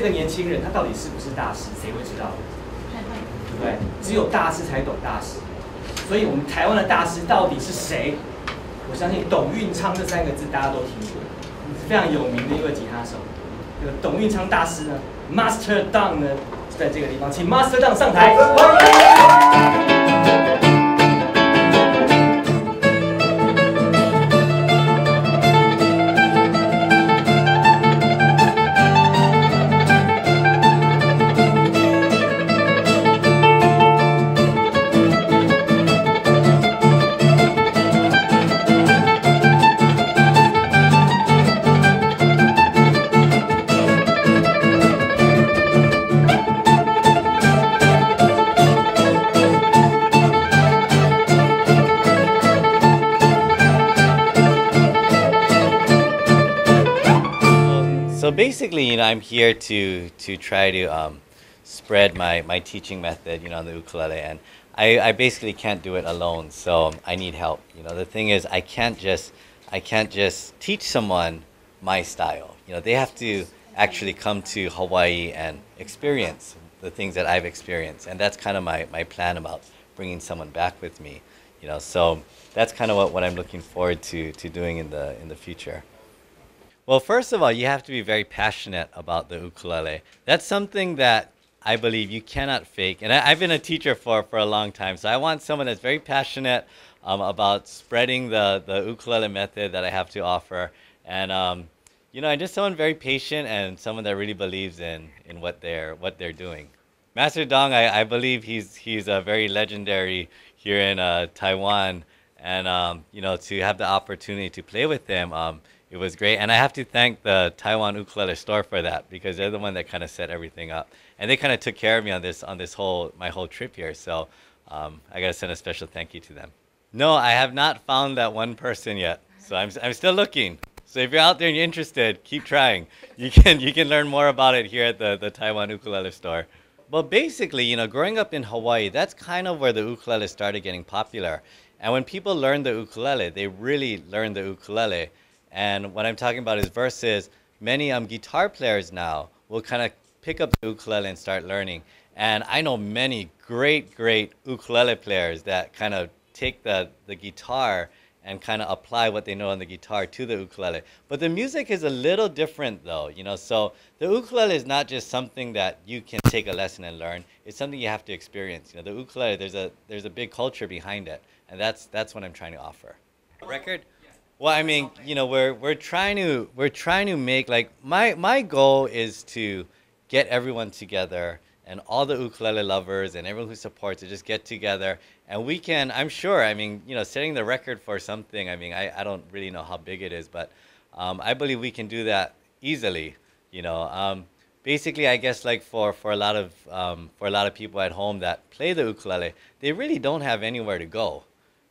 个年轻人他到底是不是大师，谁会知道？对不对？只有大师才懂大师。所以我们台湾的大师到底是谁？我相信董运昌这3个字大家都听过，是非常有名的一位吉他手。这个董运昌大师呢 ，Master Don 呢，在这个地方，请 Master Don 上台，欢迎。So basically, I'm here to try to spread my teaching method, on the ukulele, and I basically can't do it alone. So I need help. The thing is, I can't just teach someone my style. They have to actually come to Hawaii and experience the things that I've experienced, and that's kind of my plan about bringing someone back with me. So that's kind of what I'm looking forward to doing in the future. Well, first of all, you have to be very passionate about the ukulele. That's something that I believe you cannot fake. And I've been a teacher for a long time, so I want someone that's very passionate about spreading the ukulele method that I have to offer. And and just someone very patient and someone that really believes in what they're doing. Master Dong, I believe he's very legendary here in Taiwan, and to have the opportunity to play with him. It was great, and I have to thank the Taiwan ukulele store for that, because they're the one that kind of set everything up, and they kind of took care of me on my whole trip here. So I gotta send a special thank you to them. No, I have not found that one person yet, so I'm still looking. So if you're out there and you're interested, keep trying. You can learn more about it here at the Taiwan ukulele store. Well, basically, growing up in Hawaii, that's kind of where the ukulele started getting popular, and when people learn the ukulele, they really learn the ukulele. And what I'm talking about is versus many guitar players now will kind of pick up the ukulele and start learning. And I know many great ukulele players that kind of take the guitar and kind of apply what they know on the guitar to the ukulele. But the music is a little different though, so the ukulele is not just something that you can take a lesson and learn. It's something you have to experience. The ukulele, there's a big culture behind it, and that's what I'm trying to offer. Record? Well, I mean, we're trying to make, like, my goal is to get everyone together, and all the ukulele lovers and everyone who supports it, just get together, and we can, I'm sure, setting the record for something, I don't really know how big it is, but I believe we can do that easily, basically, I guess, like for a lot of people at home that play the ukulele, they really don't have anywhere to go.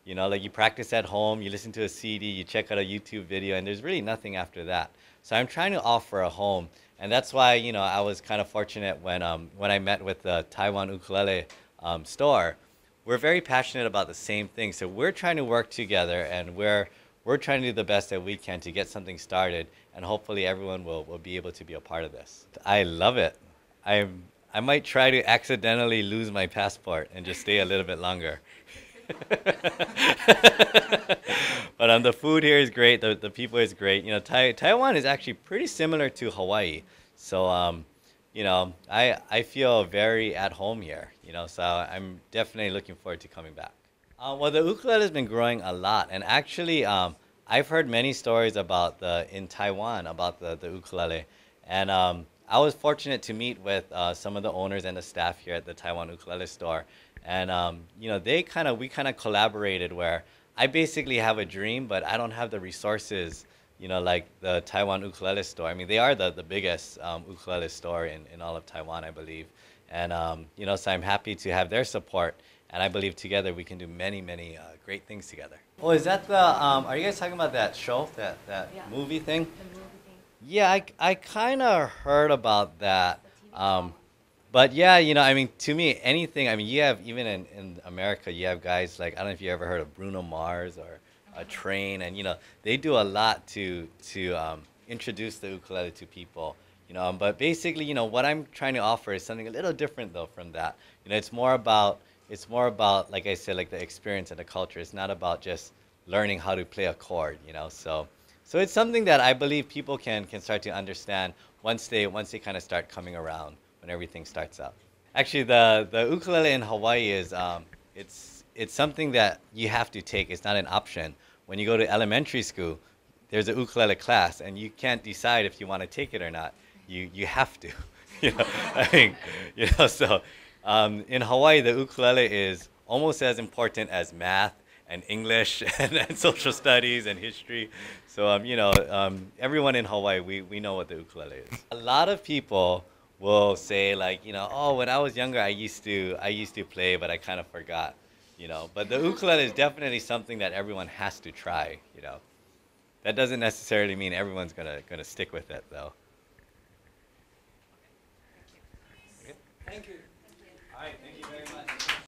Like you practice at home, you listen to a CD, you check out a YouTube video, and there's really nothing after that. So I'm trying to offer a home, and that's why, I was kind of fortunate when I met with the Taiwan ukulele store. We're very passionate about the same thing, so we're trying to work together, and we're trying to do the best that we can to get something started, and hopefully everyone will be able to be a part of this. I love it. I might try to accidentally lose my passport and just stay a little bit longer. But the food here is great. The people is great. Taiwan is actually pretty similar to Hawaii. So I feel very at home here. So I'm definitely looking forward to coming back. Well, the ukulele has been growing a lot, and actually I've heard many stories about in Taiwan about the ukulele, and I was fortunate to meet with some of the owners and the staff here at the Taiwan ukulele store. And we kind of collaborated where I basically have a dream, but I don't have the resources, like the Taiwan ukulele store. They are the biggest ukulele store in all of Taiwan, I believe. And so I'm happy to have their support, and I believe together we can do many great things together. Oh, is that are you guys talking about that show, that movie thing? The movie thing. Yeah, I kind of heard about that. But yeah, to me, anything, you have, even in America, you have guys like, I don't know if you ever heard of Bruno Mars or a Train, and they do a lot to introduce the ukulele to people, But basically, what I'm trying to offer is something a little different though from that. It's more about like I said, like the experience and the culture. It's not about just learning how to play a chord. So it's something that I believe people can start to understand once they kind of start coming around when everything starts up. Actually, the ukulele in Hawaii is it's something that you have to take. It's not an option. When you go to elementary school, there's a ukulele class, and you can't decide if you want to take it or not. You have to. So in Hawaii, the ukulele is almost as important as math and English and social studies and history. So everyone in Hawaii, we know what the ukulele is. A lot of people will say like, oh, when I was younger, I used to play, but I kind of forgot. But the ukulele is definitely something that everyone has to try. That doesn't necessarily mean everyone's gonna stick with it though. Thank you.